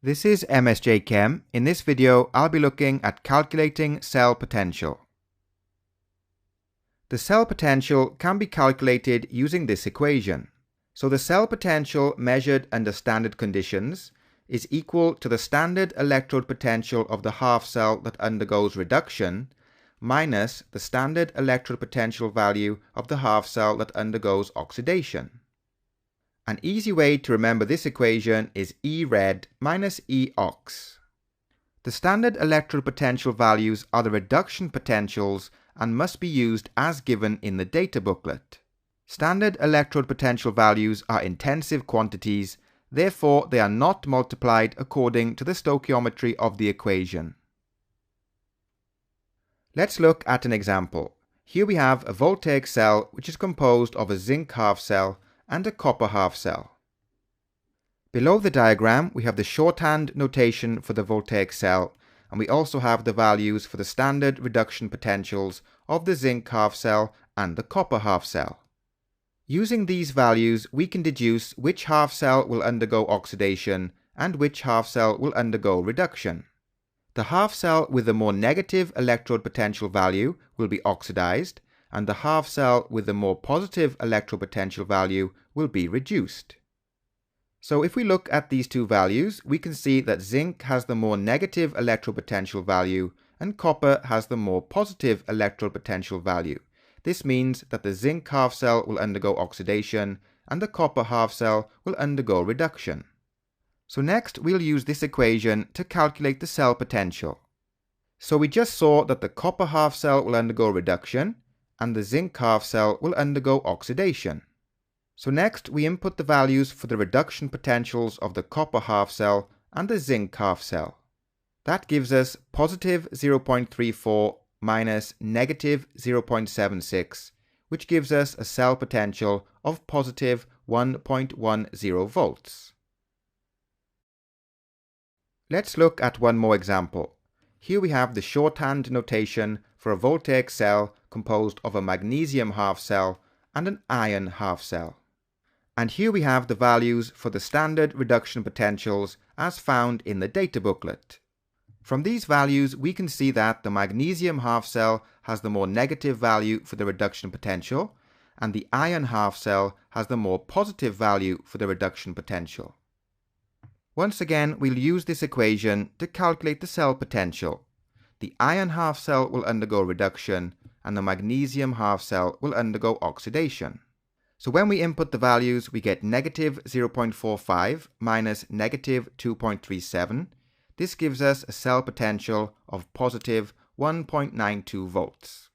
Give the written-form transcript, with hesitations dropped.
This is MSJ Chem. In this video, I'll be looking at calculating cell potential. The cell potential can be calculated using this equation. So the cell potential measured under standard conditions is equal to the standard electrode potential of the half cell that undergoes reduction minus the standard electrode potential value of the half cell that undergoes oxidation. An easy way to remember this equation is E red minus E ox. The standard electrode potential values are the reduction potentials and must be used as given in the data booklet. Standard electrode potential values are intensive quantities, therefore they are not multiplied according to the stoichiometry of the equation. Let's look at an example. Here we have a voltaic cell which is composed of a zinc half cell and a copper half cell. Below the diagram we have the shorthand notation for the voltaic cell, and we also have the values for the standard reduction potentials of the zinc half cell and the copper half cell. Using these values we can deduce which half cell will undergo oxidation and which half cell will undergo reduction. The half cell with the more negative electrode potential value will be oxidized, and the half cell with the more positive electrode potential value will be reduced. So if we look at these two values, we can see that zinc has the more negative electrode potential value and copper has the more positive electrode potential value. This means that the zinc half cell will undergo oxidation and the copper half cell will undergo reduction. So next we'll use this equation to calculate the cell potential. So we just saw that the copper half cell will undergo reduction and the zinc half cell will undergo oxidation. So next we input the values for the reduction potentials of the copper half cell and the zinc half cell. That gives us positive 0.34 minus negative 0.76, which gives us a cell potential of positive 1.10 volts. Let's look at one more example. Here we have the shorthand notation for a voltaic cell composed of a magnesium half cell and an iron half cell. And here we have the values for the standard reduction potentials as found in the data booklet. From these values we can see that the magnesium half cell has the more negative value for the reduction potential and the iron half cell has the more positive value for the reduction potential. Once again we'll use this equation to calculate the cell potential. The iron half cell will undergo reduction and the magnesium half cell will undergo oxidation. So when we input the values we get negative 0.45 minus negative 2.37. This gives us a cell potential of positive 1.92 volts.